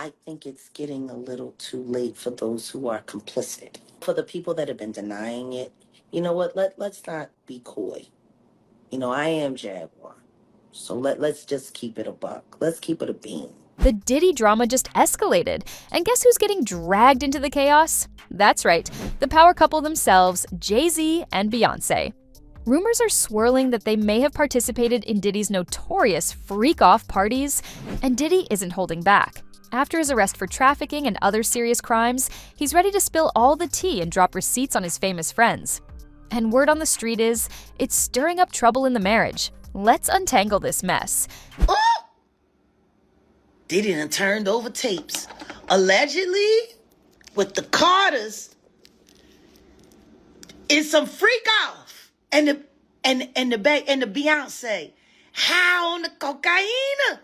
I think it's getting a little too late for those who are complicit. For the people that have been denying it, you know what? Let's not be coy. I am Jaguar. So let's just keep it a buck. Let's keep it a bean. The Diddy drama just escalated, and guess who's getting dragged into the chaos? That's right, the power couple themselves, Jay-Z and Beyoncé. Rumors are swirling that they may have participated in Diddy's notorious freak-off parties, and Diddy isn't holding back. After his arrest for trafficking and other serious crimes, he's ready to spill all the tea and drop receipts on his famous friends. And word on the street is, it's stirring up trouble in the marriage. Let's untangle this mess. Oh! Diddy done turned over tapes. Allegedly, with the Carters, it's some freak off. And the Beyonce. How on the cocaine?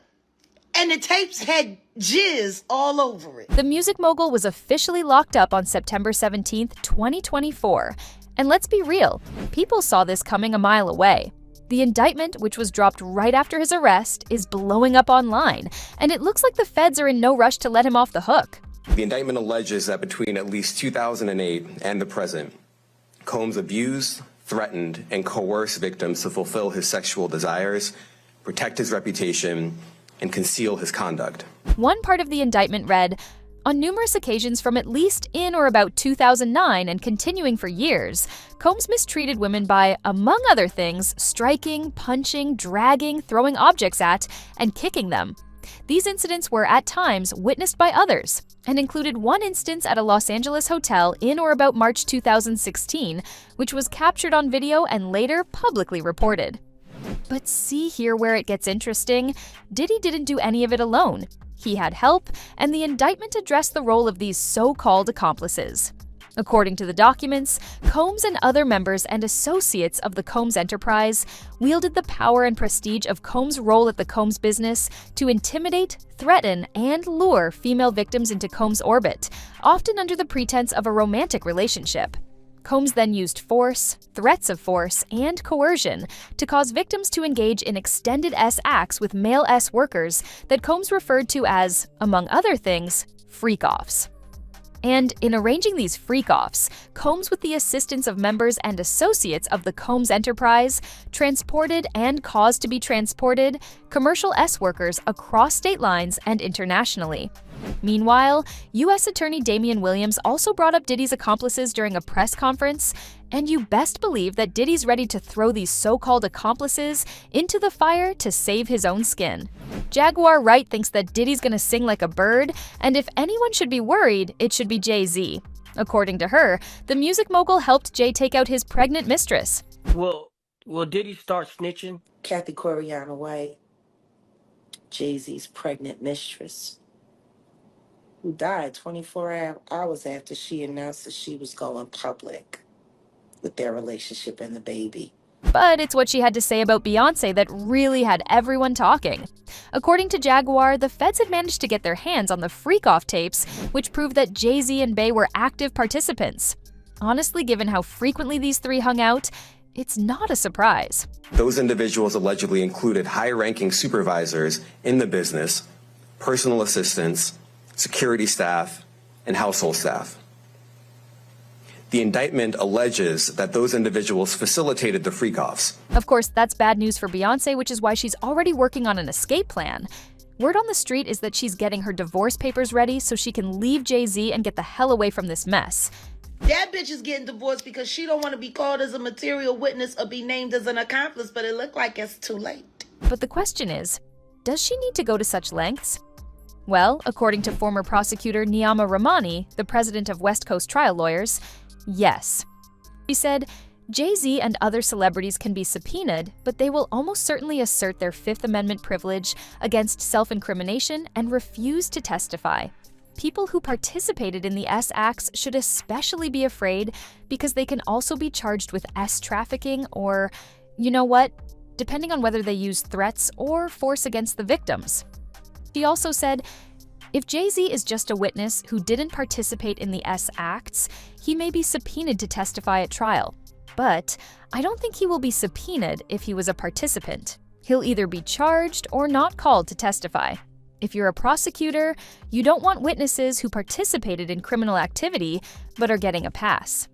And the tapes had jizz all over it. The music mogul was officially locked up on September 17, 2024. And let's be real, people saw this coming a mile away. The indictment, which was dropped right after his arrest, is blowing up online, and it looks like the feds are in no rush to let him off the hook. The indictment alleges that between at least 2008 and the present, Combs abused, threatened, and coerced victims to fulfill his sexual desires, protect his reputation, and conceal his conduct. One part of the indictment read, on numerous occasions from at least in or about 2009 and continuing for years, Combs mistreated women by, among other things, striking, punching, dragging, throwing objects at, and kicking them. These incidents were at times witnessed by others, and included one instance at a Los Angeles hotel in or about March 2016, which was captured on video and later publicly reported. But see here where it gets interesting. Diddy didn't do any of it alone. He had help, and the indictment addressed the role of these so-called accomplices. According to the documents, Combs and other members and associates of the Combs enterprise wielded the power and prestige of Combs' role at the Combs business to intimidate, threaten, and lure female victims into Combs' orbit, often under the pretense of a romantic relationship. Combs then used force, threats of force, and coercion to cause victims to engage in extended S acts with male S workers that Combs referred to as, among other things, freak-offs. And in arranging these freak-offs, Combs, with the assistance of members and associates of the Combs enterprise, transported and caused to be transported commercial S workers across state lines and internationally. Meanwhile, U.S. Attorney Damian Williams also brought up Diddy's accomplices during a press conference, and you best believe that Diddy's ready to throw these so-called accomplices into the fire to save his own skin. Jaguar Wright thinks that Diddy's gonna sing like a bird, and if anyone should be worried, it should be Jay-Z. According to her, the music mogul helped Jay take out his pregnant mistress. Will Diddy start snitching? Kathy Coriana White, Jay-Z's pregnant mistress, who died 24 hours after she announced that she was going public with their relationship and the baby. But it's what she had to say about Beyoncé that really had everyone talking. According to Jaguar, the feds had managed to get their hands on the freak-off tapes, which proved that Jay-Z and Bey were active participants. Honestly, given how frequently these three hung out, it's not a surprise. Those individuals allegedly included high-ranking supervisors in the business, personal assistants, security staff, and household staff. The indictment alleges that those individuals facilitated the freak-offs. Of course, that's bad news for Beyoncé, which is why she's already working on an escape plan. Word on the street is that she's getting her divorce papers ready so she can leave Jay-Z and get the hell away from this mess. That bitch is getting divorced because she don't want to be called as a material witness or be named as an accomplice, but it looked like it's too late. But the question is, does she need to go to such lengths? Well, according to former prosecutor Niyama Ramani, the president of West Coast Trial Lawyers, yes. She said, Jay-Z and other celebrities can be subpoenaed, but they will almost certainly assert their Fifth Amendment privilege against self-incrimination and refuse to testify. People who participated in the S acts should especially be afraid because they can also be charged with S trafficking or, you know what, depending on whether they use threats or force against the victims. She also said, if Jay-Z is just a witness who didn't participate in the S acts, he may be subpoenaed to testify at trial. But I don't think he will be subpoenaed if he was a participant. He'll either be charged or not called to testify. If you're a prosecutor, you don't want witnesses who participated in criminal activity but are getting a pass.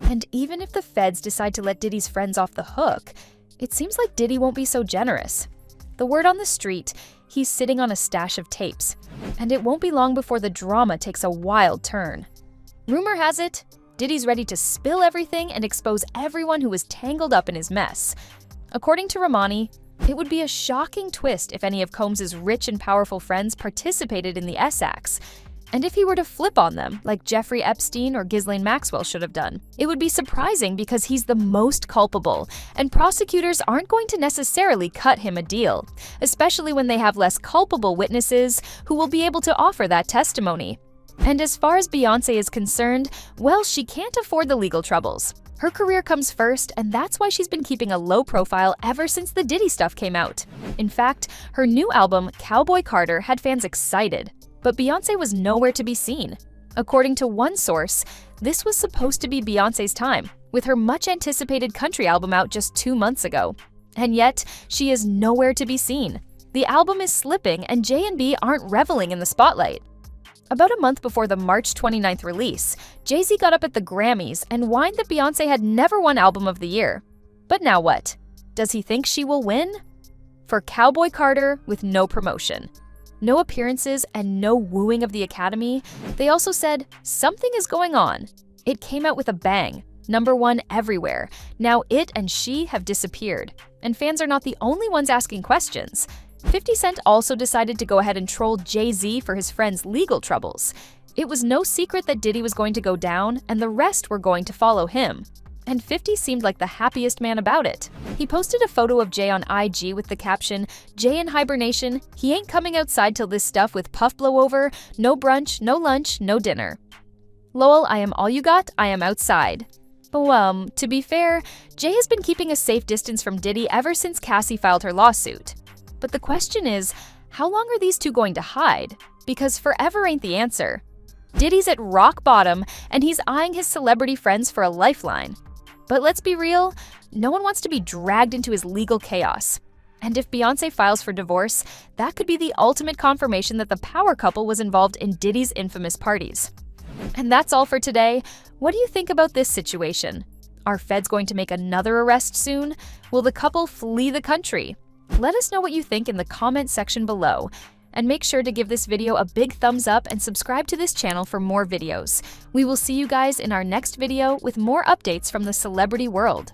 And even if the feds decide to let Diddy's friends off the hook, it seems like Diddy won't be so generous. The word on the street, he's sitting on a stash of tapes, and it won't be long before the drama takes a wild turn. Rumor has it, Diddy's ready to spill everything and expose everyone who was tangled up in his mess. According to Romani, it would be a shocking twist if any of Combs' rich and powerful friends participated in the S-acts, and if he were to flip on them, like Jeffrey Epstein or Ghislaine Maxwell should have done. It would be surprising because he's the most culpable, and prosecutors aren't going to necessarily cut him a deal, especially when they have less culpable witnesses who will be able to offer that testimony. And as far as Beyoncé is concerned, well, she can't afford the legal troubles. Her career comes first, and that's why she's been keeping a low profile ever since the Diddy stuff came out. In fact, her new album, Cowboy Carter, had fans excited, but Beyoncé was nowhere to be seen. According to one source, this was supposed to be Beyoncé's time, with her much-anticipated country album out just 2 months ago. And yet, she is nowhere to be seen. The album is slipping, and J&B aren't reveling in the spotlight. About a month before the March 29th release, Jay-Z got up at the Grammys and whined that Beyoncé had never won Album of the Year. But now what? Does he think she will win? For Cowboy Carter, with no promotion, no appearances, and no wooing of the Academy, they also said, something is going on. It came out with a bang, #1 everywhere. Now it and she have disappeared, and fans are not the only ones asking questions. 50 Cent also decided to go ahead and troll Jay-Z for his friend's legal troubles. It was no secret that Diddy was going to go down, and the rest were going to follow him. And 50 seemed like the happiest man about it. He posted a photo of Jay on IG with the caption, "Jay in hibernation, he ain't coming outside till this stuff with puff blow over, no brunch, no lunch, no dinner. Lol, I am all you got, I am outside." To be fair, Jay has been keeping a safe distance from Diddy ever since Cassie filed her lawsuit. But the question is, how long are these two going to hide? Because forever ain't the answer. Diddy's at rock bottom, and he's eyeing his celebrity friends for a lifeline. But let's be real, no one wants to be dragged into his legal chaos. And if Beyoncé files for divorce, that could be the ultimate confirmation that the power couple was involved in Diddy's infamous parties. And that's all for today. What do you think about this situation? Are feds going to make another arrest soon? Will the couple flee the country? Let us know what you think in the comment section below. And make sure to give this video a big thumbs up and subscribe to this channel for more videos. We will see you guys in our next video with more updates from the celebrity world.